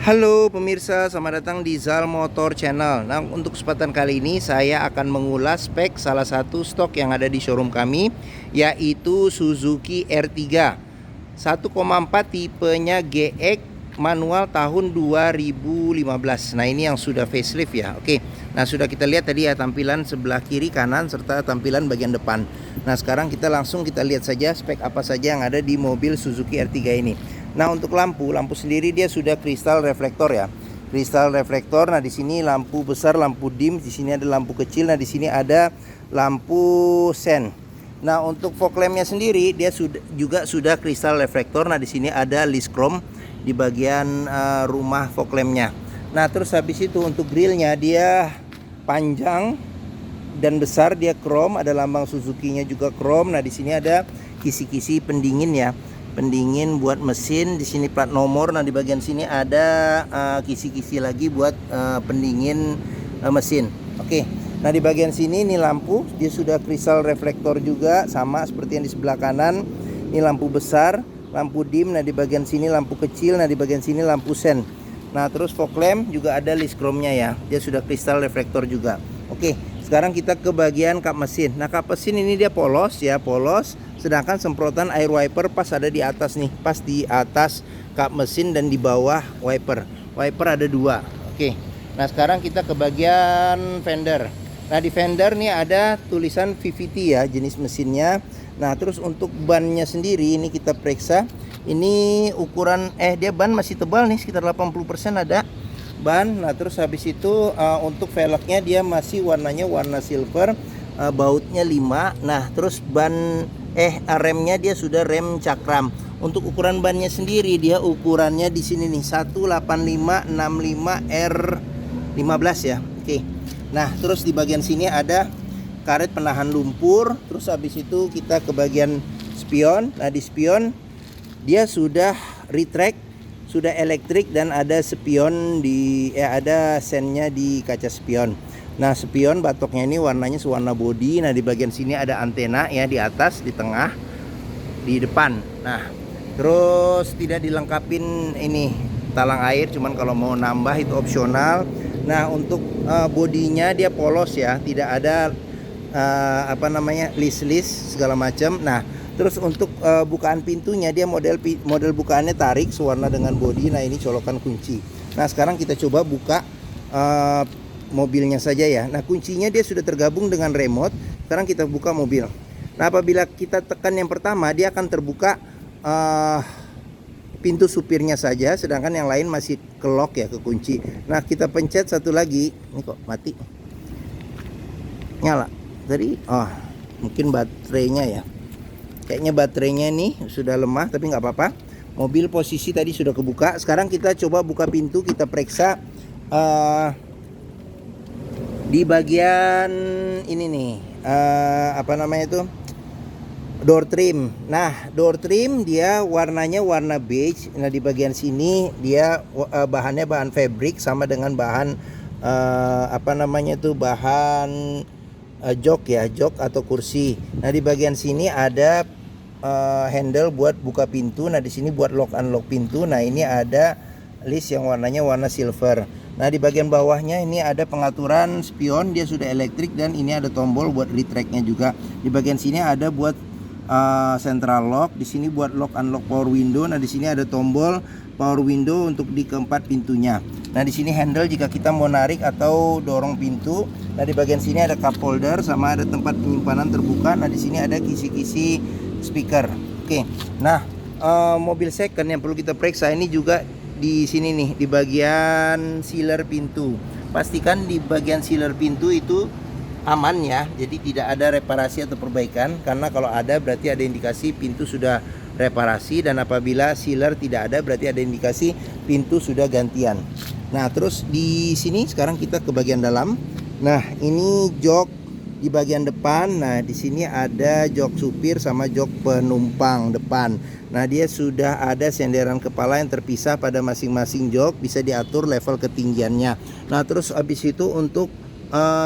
Halo pemirsa, selamat datang di Zal Motor Channel. Nah, untuk kesempatan kali ini saya akan mengulas spek salah satu stok yang ada di showroom kami, yaitu Suzuki R3 1,4 tipenya GX manual tahun 2015. Nah, ini yang sudah facelift ya. Oke. Nah, sudah kita lihat tadi ya tampilan sebelah kiri, kanan serta tampilan bagian depan. Nah, sekarang kita lihat saja spek apa saja yang ada di mobil Suzuki R3 ini. Nah, untuk lampu sendiri dia sudah kristal reflektor ya. Kristal reflektor. Nah, di sini lampu besar, lampu dim, di sini ada lampu kecil, nah di sini ada lampu sen. Nah, untuk fog lampnya sendiri dia juga sudah kristal reflektor. Nah, di sini ada list chrome di bagian rumah fog lampnya. Nah, terus habis itu untuk grillnya dia panjang dan besar, dia chrome, ada lambang Suzuki-nya juga chrome. Nah, di sini ada kisi-kisi pendingin ya. Pendingin buat mesin, di sini plat nomor. Nah, di bagian sini ada kisi-kisi lagi buat pendingin mesin. Oke. Nah, di bagian sini ini lampu, dia sudah kristal reflektor juga sama seperti yang di sebelah kanan. Ini lampu besar, lampu dim. Nah, di bagian sini lampu kecil. Nah, di bagian sini lampu sen. Nah, terus fog lamp juga ada list chrome-nya ya. Dia sudah kristal reflektor juga. Oke, sekarang kita ke bagian kap mesin. Nah, kap mesin ini dia polos ya, polos. Sedangkan semprotan air wiper pas ada di atas nih, pas di atas kap mesin dan di bawah wiper. Wiper ada dua. Oke. Nah, sekarang kita ke bagian fender. Nah, di fender nih ada tulisan VVT ya, jenis mesinnya. Nah, terus untuk bannya sendiri ini kita periksa. Ini ukuran dia ban masih tebal nih, sekitar 80% ada ban. Nah, terus habis itu untuk velgnya dia masih warnanya warna silver, bautnya 5. Nah, terus ban remnya dia sudah rem cakram. Untuk ukuran bannya sendiri dia ukurannya di sini nih 185/65R15 ya. Oke. Nah, terus di bagian sini ada karet penahan lumpur. Terus habis itu kita ke bagian spion. Nah, di spion dia sudah retract, sudah elektrik, dan ada spion ada sennya di kaca spion. Nah, spion batoknya ini warnanya sewarna body. Nah, di bagian sini ada antena ya, di atas, di tengah, di depan. Nah, terus tidak dilengkapin ini talang air, cuman kalau mau nambah itu opsional. Nah, untuk bodinya dia polos ya, tidak ada list segala macam. Nah, terus untuk bukaan pintunya dia model bukaannya tarik sewarna dengan body. Nah, ini colokan kunci. Nah, sekarang kita coba buka mobilnya saja ya. Nah, kuncinya dia sudah tergabung dengan remote. Sekarang kita buka mobil. Nah, apabila kita tekan yang pertama dia akan terbuka pintu supirnya saja, sedangkan yang lain masih ke lock ya, ke kunci. Nah, kita pencet satu lagi. Ini kok mati. Nyala. Tadi mungkin baterainya ya. Kayaknya baterainya ini sudah lemah, tapi nggak apa-apa. Mobil posisi tadi sudah kebuka. Sekarang kita coba buka pintu, kita periksa di bagian ini nih, door trim. Nah, door trim dia warnanya warna beige. Nah, di bagian sini dia bahannya bahan fabric sama dengan bahan bahan jok ya, jok atau kursi. Nah, di bagian sini ada handle buat buka pintu. Nah, di sini buat lock unlock pintu. Nah, ini ada list yang warnanya warna silver. Nah, di bagian bawahnya ini ada pengaturan spion, dia sudah elektrik, dan ini ada tombol buat retract-nya juga. Di bagian sini ada buat central lock, di sini buat lock unlock power window. Nah, di sini ada tombol power window untuk di keempat pintunya. Nah, di sini handle jika kita mau narik atau dorong pintu. Nah, di bagian sini ada cup holder sama ada tempat penyimpanan terbuka. Nah, di sini ada kisi-kisi speaker. Oke. Nah, mobil second yang perlu kita periksa ini juga di sini nih, di bagian sealer pintu. Pastikan di bagian sealer pintu itu aman ya, jadi tidak ada reparasi atau perbaikan, karena kalau ada berarti ada indikasi pintu sudah reparasi, dan apabila sealer tidak ada berarti ada indikasi pintu sudah gantian. Nah, terus di sini sekarang kita ke bagian dalam. Nah, ini jok di bagian depan. Nah, di sini ada jok supir sama jok penumpang depan. Nah, dia sudah ada senderan kepala yang terpisah pada masing-masing jok, bisa diatur level ketinggiannya. Nah, terus habis itu untuk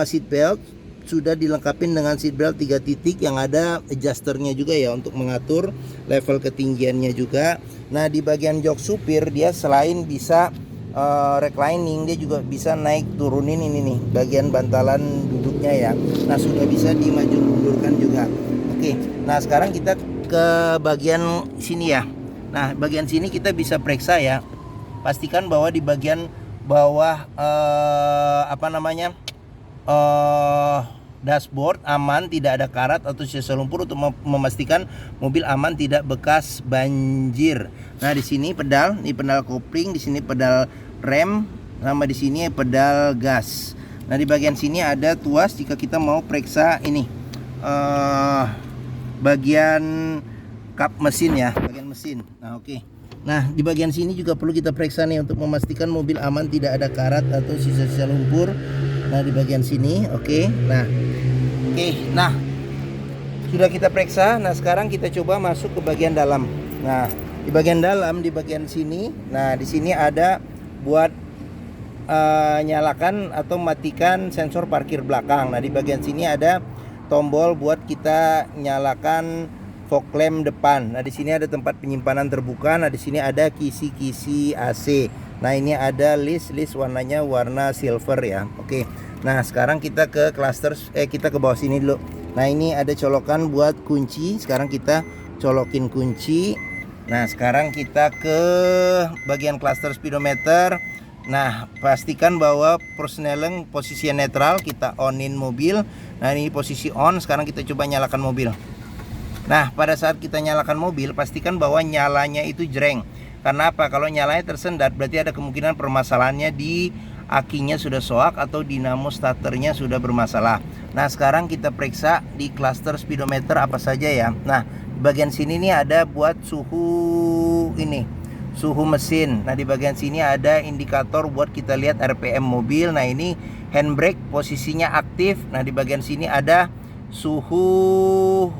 seat belt sudah dilengkapi dengan seat belt 3 titik yang ada adjusternya juga ya untuk mengatur level ketinggiannya juga. Nah, di bagian jok supir dia selain bisa reclining, dia juga bisa naik turunin ini nih bagian bantalan duduknya ya. Nah sudah bisa dimaju mundurkan juga. Oke, nah sekarang kita ke bagian sini ya. Nah bagian sini kita bisa periksa ya. Pastikan bahwa di bagian bawah dashboard aman, tidak ada karat atau sisa lumpur untuk memastikan mobil aman tidak bekas banjir. Nah di sini pedal, ini pedal kopling, di sini pedal rem, sama di sini pedal gas. Nah di bagian sini ada tuas jika kita mau periksa ini bagian kap mesin ya, bagian mesin. Nah oke. Nah di bagian sini juga perlu kita periksa nih untuk memastikan mobil aman, tidak ada karat atau sisa-sisa lumpur. Nah di bagian sini oke. Nah sudah kita periksa. Nah sekarang kita coba masuk ke bagian dalam. Nah di bagian dalam, di bagian sini, nah di sini ada buat nyalakan atau matikan sensor parkir belakang. Nah di bagian sini ada tombol buat kita nyalakan fog lamp depan. Nah di sini ada tempat penyimpanan terbuka. Nah di sini ada kisi-kisi AC. Nah ini ada list warnanya warna silver ya. Oke. Nah sekarang kita ke cluster, kita ke bawah sini dulu. Nah ini ada colokan buat kunci. Sekarang kita colokin kunci. Nah sekarang kita ke bagian cluster speedometer. Nah pastikan bahwa persneleng posisi netral, kita onin mobil. Nah ini posisi on. Sekarang kita coba nyalakan mobil. Nah pada saat kita nyalakan mobil, pastikan bahwa nyalanya itu jreng. Karena apa? Kalau nyalanya tersendat berarti ada kemungkinan permasalahannya di akinya sudah soak atau dinamo starternya sudah bermasalah. Nah sekarang kita periksa di cluster speedometer apa saja ya. Nah di bagian sini nih ada buat suhu ini, suhu mesin. Nah di bagian sini ada indikator buat kita lihat RPM mobil. Nah ini handbrake posisinya aktif. Nah di bagian sini ada suhu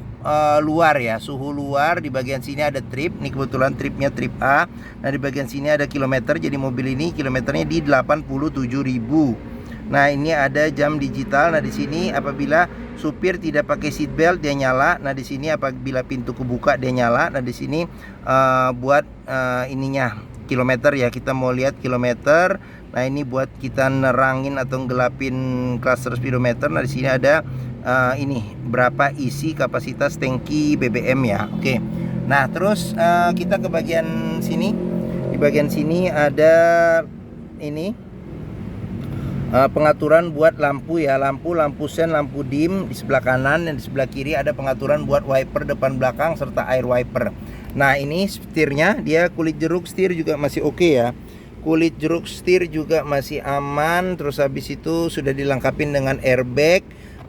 luar ya, suhu luar. Di bagian sini ada trip, ini kebetulan tripnya trip A. Nah di bagian sini ada kilometer, jadi mobil ini kilometernya di 87.000. Nah ini ada jam digital. Nah di sini apabila supir tidak pakai seat belt dia nyala. Nah di sini apabila pintu kebuka dia nyala. Nah di sini buat ininya kilometer ya, kita mau lihat kilometer. Nah ini buat kita nerangin atau gelapin cluster speedometer. Nah di sini ada ini berapa isi kapasitas tangki BBM ya. Oke. Nah terus kita ke bagian sini. Di bagian sini ada ini pengaturan buat lampu ya, lampu sen, lampu dim di sebelah kanan, dan di sebelah kiri ada pengaturan buat wiper depan belakang serta air wiper. Nah ini setirnya, dia kulit jeruk setir juga masih oke ya. Kulit jeruk setir juga masih aman. Terus habis itu sudah dilengkapi dengan airbag.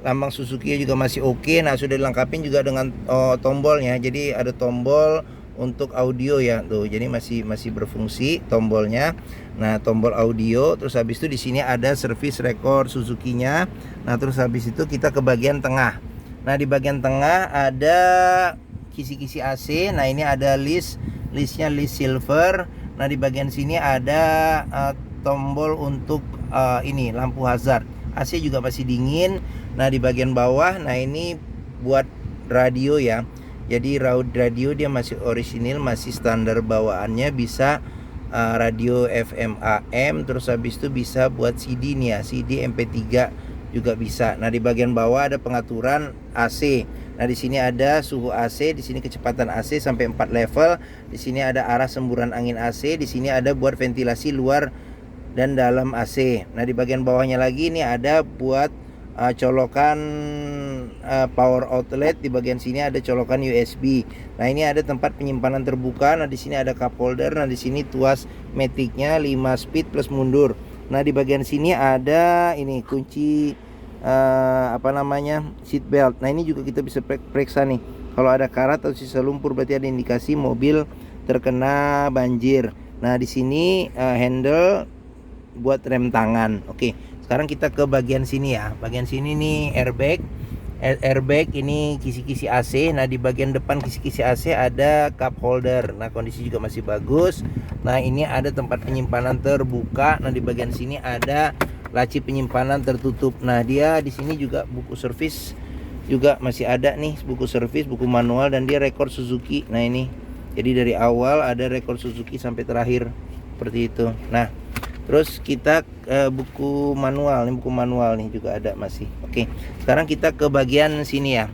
Lambang Suzuki juga masih oke. Nah sudah dilengkapi juga dengan tombolnya. Jadi ada tombol untuk audio ya tuh. Jadi masih berfungsi tombolnya. Nah tombol audio. Terus habis itu di sini ada service record Suzuki-nya. Nah terus habis itu kita ke bagian tengah. Nah di bagian tengah ada kisi-kisi AC. Nah ini ada listnya list silver. Nah di bagian sini ada tombol untuk ini lampu hazard. AC juga masih dingin. Nah di bagian bawah, nah ini buat radio ya. Jadi radio dia masih orisinil, masih standar bawaannya, bisa radio FM AM. Terus habis itu bisa buat CD nih ya, CD MP3 juga bisa. Nah di bagian bawah ada pengaturan AC. Nah di sini ada suhu AC, di sini kecepatan AC sampai 4 level. Di sini ada arah semburan angin AC, di sini ada buat ventilasi luar dan dalam AC. Nah di bagian bawahnya lagi ini ada buat colokan power outlet. Di bagian sini ada colokan USB. Nah ini ada tempat penyimpanan terbuka. Nah di sini ada cup holder. Nah di sini tuas maticnya 5 speed plus mundur. Nah di bagian sini ada ini kunci seat belt. Nah ini juga kita bisa periksa nih. Kalau ada karat atau sisa lumpur berarti ada indikasi mobil terkena banjir. Nah di sini handle buat rem tangan. Oke. Sekarang kita ke bagian sini ya. Bagian sini nih airbag ini kisi-kisi AC. Nah di bagian depan kisi-kisi AC ada cup holder. Nah kondisi juga masih bagus. Nah ini ada tempat penyimpanan terbuka. Nah di bagian sini ada laci penyimpanan tertutup. Nah dia di sini juga buku servis juga masih ada nih, buku servis, buku manual, dan dia rekor Suzuki. Nah ini jadi dari awal ada rekor Suzuki sampai terakhir seperti itu. Nah Terus kita buku manual nih juga ada masih. Oke, sekarang kita ke bagian sini ya.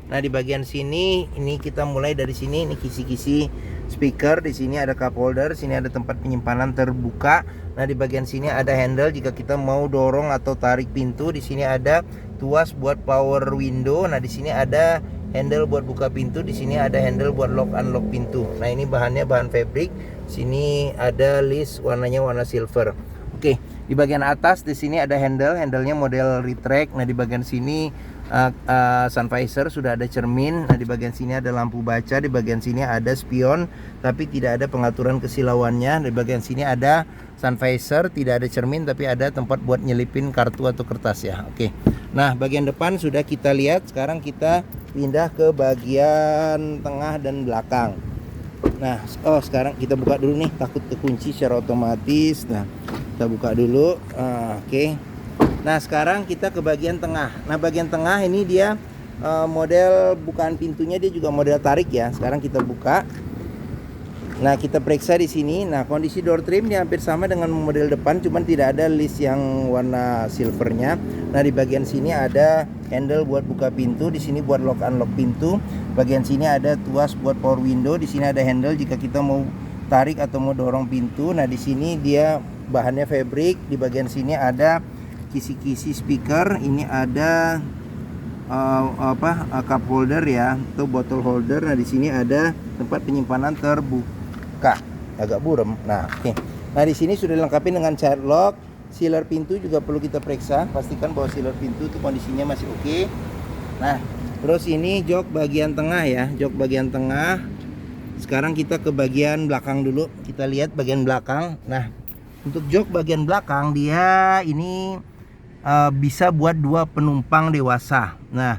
Nah, di bagian sini ini kita mulai dari sini. Ini kisi-kisi speaker. Di sini ada cup holder, sini ada tempat penyimpanan terbuka. Nah, di bagian sini ada handle jika kita mau dorong atau tarik pintu. Di sini ada tuas buat power window. Nah, di sini ada handle buat buka pintu. Di sini ada handle buat lock unlock pintu. Nah, ini bahannya bahan fabric. Sini ada list warnanya warna silver. Oke, di bagian atas di sini ada handle-nya model retract. Nah, di bagian sini sun visor, sudah ada cermin. Nah, di bagian sini ada lampu baca, di bagian sini ada spion tapi tidak ada pengaturan kesilauannya. Di bagian sini ada sun visor, tidak ada cermin tapi ada tempat buat nyelipin kartu atau kertas ya. Oke. Nah, bagian depan sudah kita lihat. Sekarang kita pindah ke bagian tengah dan belakang. Nah, sekarang kita buka dulu nih, takut kekunci secara otomatis. Nah, kita buka dulu. Oke. Nah, sekarang kita ke bagian tengah. Nah, bagian tengah ini dia model bukaan pintunya, dia juga model tarik ya. Sekarang kita buka. Nah, kita periksa di sini. Nah, kondisi door trim dia hampir sama dengan model depan, cuman tidak ada list yang warna silvernya. Nah, di bagian sini ada handle buat buka pintu, di sini buat lock unlock pintu. Bagian sini ada tuas buat power window, di sini ada handle jika kita mau tarik atau mau dorong pintu. Nah, di sini dia bahannya fabric. Di bagian sini ada kisi-kisi speaker. Ini ada cup holder ya, atau bottle holder. Nah, di sini ada tempat penyimpanan terbuka, agak buram. Nah, oke. Nah, di sini sudah dilengkapi dengan child lock. Sealer pintu juga perlu kita periksa, pastikan bahwa sealer pintu itu kondisinya masih oke. Nah, terus ini jok bagian tengah ya, jok bagian tengah. Sekarang kita ke bagian belakang dulu. Kita lihat bagian belakang. Nah, untuk jok bagian belakang dia ini bisa buat 2 penumpang dewasa. Nah,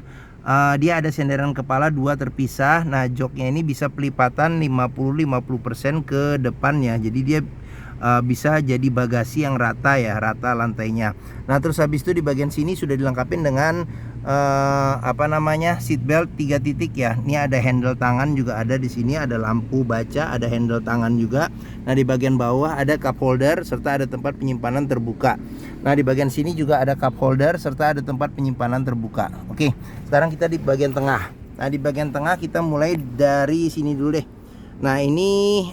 dia ada senderan kepala 2 terpisah. Nah, joknya ini bisa pelipatan 50% ke depannya. Jadi dia bisa jadi bagasi yang rata ya, rata lantainya. Nah, terus habis itu di bagian sini sudah dilengkapi dengan seat belt 3 titik ya. Ini ada handle tangan juga ada di sini, ada lampu baca, ada handle tangan juga. Nah, di bagian bawah ada cup holder serta ada tempat penyimpanan terbuka. Nah, di bagian sini juga ada cup holder serta ada tempat penyimpanan terbuka. Oke, sekarang kita di bagian tengah. Nah, di bagian tengah kita mulai dari sini dulu deh. Nah, ini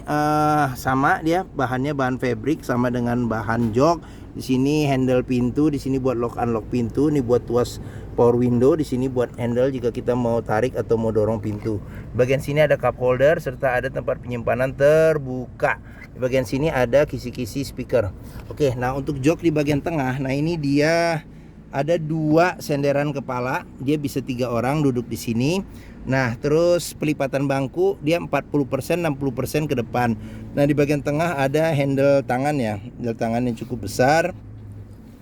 sama dia bahannya bahan fabric sama dengan bahan jok. Di sini handle pintu, di sini buat lock unlock pintu, ini buat tuas power window, di sini buat handle jika kita mau tarik atau mau dorong pintu. Bagian sini ada cup holder serta ada tempat penyimpanan terbuka. Di bagian sini ada kisi-kisi speaker. Oke, nah untuk jok di bagian tengah, nah ini dia ada 2 senderan kepala, dia bisa 3 orang duduk di sini. Nah, terus pelipatan bangku dia 40% 60% ke depan. Nah, di bagian tengah ada handle tangan ya, handle tangan yang cukup besar.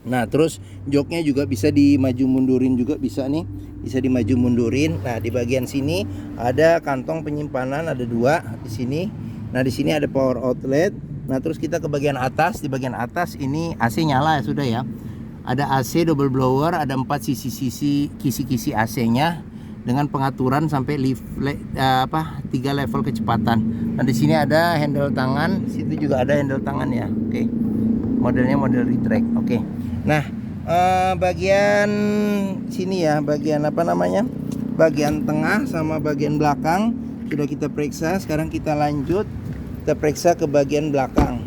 Nah, terus joknya juga bisa dimaju mundurin juga bisa nih, bisa dimaju mundurin. Nah, di bagian sini ada kantong penyimpanan, ada 2 di sini. Nah, di sini ada power outlet. Nah, terus kita ke bagian atas. Di bagian atas ini AC nyala ya, sudah ya. Ada AC double blower, ada 4 sisi-sisi kisi-kisi AC-nya dengan pengaturan sampai 3 level kecepatan. Nah, di sini ada handle tangan, situ juga ada handle tangan ya. Oke. Modelnya model retract. Oke. Nah, bagian sini ya, bagian bagian tengah sama bagian belakang sudah kita periksa. Sekarang kita lanjut, kita periksa ke bagian belakang,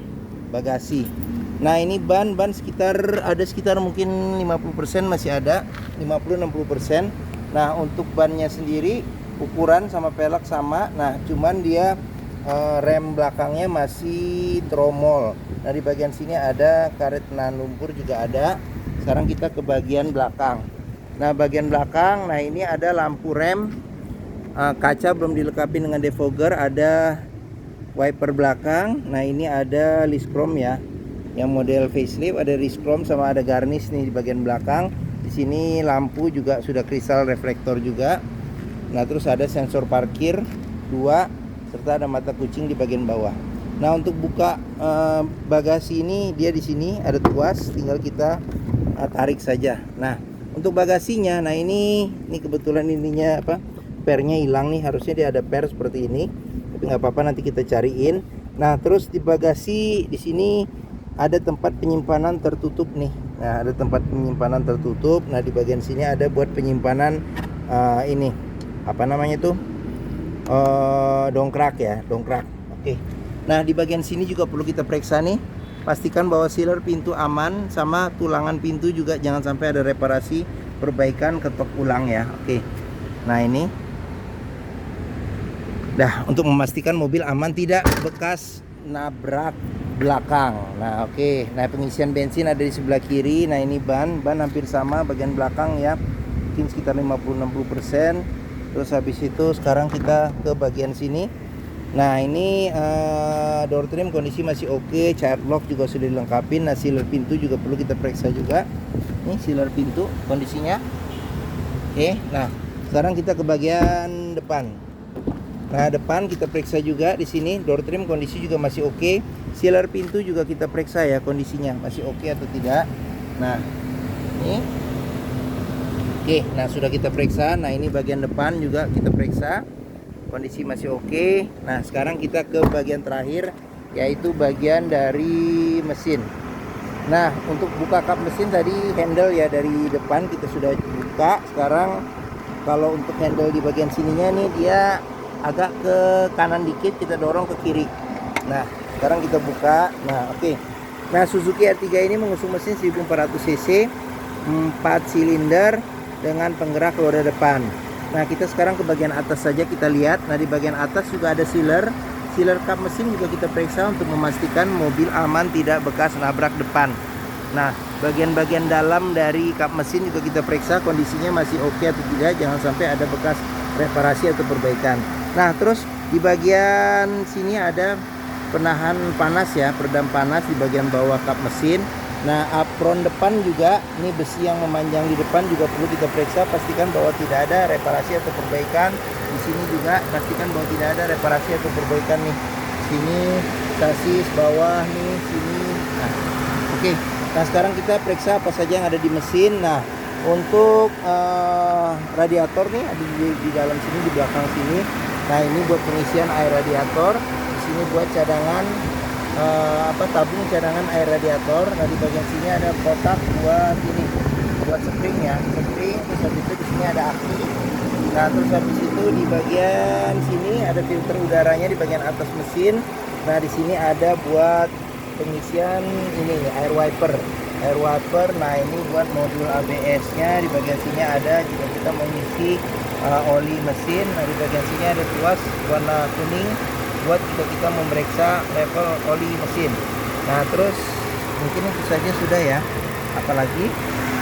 bagasi. Nah, ini ban sekitar mungkin 50% masih ada, 50-60%. Nah, untuk bannya sendiri ukuran sama pelek sama. Nah, cuman dia rem belakangnya masih tromol. Nah, di bagian sini ada karet nahan lumpur juga ada. Sekarang kita ke bagian belakang. Nah, bagian belakang, nah ini ada lampu rem, kaca belum dilengkapi dengan defogger, ada wiper belakang. Nah, ini ada list chrome ya, yang model facelift, ada list chrome sama ada garnish nih di bagian belakang. Di sini lampu juga sudah kristal reflektor juga. Nah, terus ada sensor parkir 2 serta ada mata kucing di bagian bawah. Nah, untuk buka bagasi ini dia di sini ada tuas, tinggal kita tarik saja. Nah, untuk bagasinya, nah ini kebetulan ininya pernya hilang nih, harusnya dia ada per seperti ini. Tapi nggak apa-apa, nanti kita cariin. Nah, terus di bagasi di sini ada tempat penyimpanan tertutup nih. Nah, ada tempat penyimpanan tertutup. Nah, di bagian sini ada buat penyimpanan ini apa namanya tuh, dongkrak ya, dongkrak. Oke. Nah, di bagian sini juga perlu kita periksa nih. Pastikan bahwa sealer pintu aman, sama tulangan pintu juga jangan sampai ada reparasi, perbaikan, ketok ulang ya. Oke. Nah, ini. Dah, untuk memastikan mobil aman tidak bekas nabrak belakang. Nah, oke. Nah, pengisian bensin ada di sebelah kiri. Nah, ini ban hampir sama bagian belakang ya. Mungkin sekitar 50-60%. Terus habis itu sekarang kita ke bagian sini. Nah, ini door trim kondisi masih oke, child lock juga sudah dilengkapi. Nah, sealer pintu juga perlu kita periksa juga. Ini sealer pintu kondisinya. Oke. Nah, sekarang kita ke bagian depan. Nah, depan kita periksa juga di sini, door trim kondisi juga masih oke. Sealer pintu juga kita periksa ya, kondisinya masih oke atau tidak. Nah, ini. Oke, nah sudah kita periksa. Nah, ini bagian depan juga kita periksa. Kondisi masih oke. Nah, sekarang kita ke bagian terakhir, yaitu bagian dari mesin. Nah, untuk buka kap mesin tadi handle ya dari depan kita sudah buka. Sekarang kalau untuk handle di bagian sininya nih dia agak ke kanan dikit, kita dorong ke kiri. Nah, sekarang kita buka. Nah, oke. Nah, Suzuki R3 ini mengusung mesin 1400 cc, 4 silinder dengan penggerak roda depan. Nah, kita sekarang ke bagian atas saja kita lihat. Nah, di bagian atas juga ada sealer kap mesin juga kita periksa untuk memastikan mobil aman tidak bekas nabrak depan. Nah, bagian-bagian dalam dari kap mesin juga kita periksa kondisinya masih oke atau tidak, jangan sampai ada bekas reparasi atau perbaikan. Nah, terus di bagian sini ada penahan panas ya, peredam panas di bagian bawah kap mesin. Nah, apron depan juga, ini besi yang memanjang di depan juga perlu kita periksa, pastikan bahwa tidak ada reparasi atau perbaikan. Di sini juga pastikan bahwa tidak ada reparasi atau perbaikan nih. Sini sasis bawah nih, sini. Nah, oke. Nah, sekarang kita periksa apa saja yang ada di mesin. Nah, untuk radiator nih ada di dalam sini, di belakang sini. Nah, ini buat pengisian air radiator. Di sini buat cadangan tabung cadangan air radiator. Nah, di bagian sini ada kotak buat ini, buat spring ya, spring. Terus habis itu di sini ada aki. Nah, terus habis itu di bagian sini ada filter udaranya di bagian atas mesin. Nah, di sini ada buat pengisian ini air wiper. Nah, ini buat modul ABS-nya. Di bagian sini ada jika kita mengisi oli mesin. Nah, di bagian sini ada tuas warna kuning buat jika kita memeriksa level oli mesin. Nah, terus mungkin itu saja sudah ya. Apalagi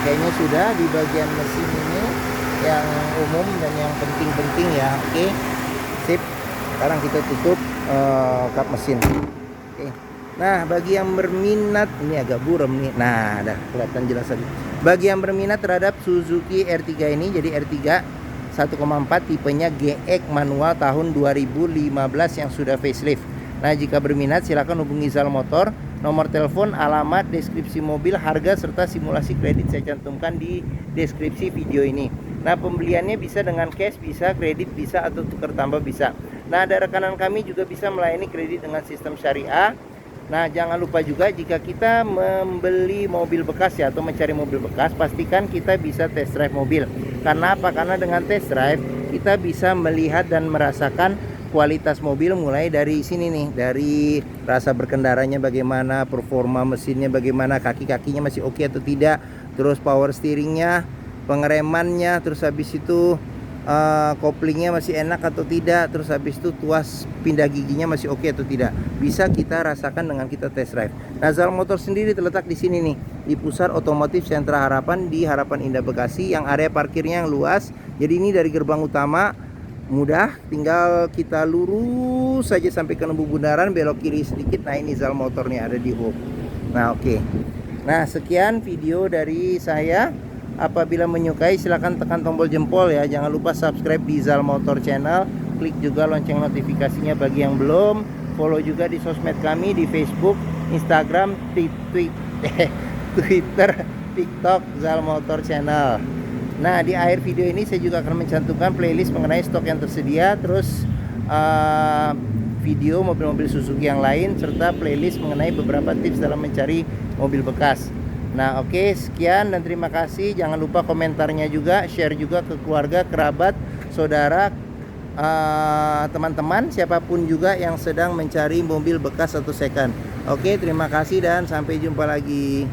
kayaknya sudah di bagian mesin ini yang umum dan yang penting-penting ya. Oke, sip. Sekarang kita tutup kap mesin. Oke. Nah, bagi yang berminat, ini agak buram nih. Nah, ada kelihatan jelas lagi. Bagi yang berminat terhadap Suzuki R3 ini, jadi R3 1,4 tipenya GX manual tahun 2015 yang sudah facelift. Nah, jika berminat silakan hubungi Zal Motor. Nomor telepon, alamat, deskripsi mobil, harga serta simulasi kredit saya cantumkan di deskripsi video ini. Nah, pembeliannya bisa dengan cash, bisa kredit, bisa atau tukar tambah bisa. Nah, ada rekanan kami juga bisa melayani kredit dengan sistem syariah. Nah, jangan lupa juga jika kita membeli mobil bekas ya, atau mencari mobil bekas, pastikan kita bisa test drive mobil. Karena apa? Karena dengan test drive kita bisa melihat dan merasakan kualitas mobil mulai dari sini nih, dari rasa berkendaranya bagaimana, performa mesinnya bagaimana, kaki-kakinya masih oke atau tidak, terus power steeringnya, pengeremannya, terus habis itu koplingnya masih enak atau tidak, terus habis itu tuas pindah giginya masih oke atau tidak, bisa kita rasakan dengan kita test drive. Nah, Zal Motor sendiri terletak di sini nih, di Pusat Otomotif Sentra Harapan di Harapan Indah Bekasi, yang area parkirnya yang luas. Jadi ini dari gerbang utama mudah, tinggal kita lurus saja sampai ke Lembu Bundaran, belok kiri sedikit. Nah, ini Zal Motor nih ada di hub. Nah, oke. Nah, sekian video dari saya. Apabila menyukai silahkan tekan tombol jempol ya. Jangan lupa subscribe di Zal Motor Channel. Klik juga lonceng notifikasinya bagi yang belum. Follow juga di sosmed kami di Facebook, Instagram, Twitter, TikTok Zal Motor Channel. Nah, di akhir video ini saya juga akan mencantumkan playlist mengenai stok yang tersedia. Terus video mobil-mobil Suzuki yang lain serta playlist mengenai beberapa tips dalam mencari mobil bekas. Nah, oke, sekian dan terima kasih. Jangan lupa komentarnya juga, share juga ke keluarga, kerabat, saudara, teman-teman, siapapun juga yang sedang mencari mobil bekas atau second. Oke, terima kasih dan sampai jumpa lagi.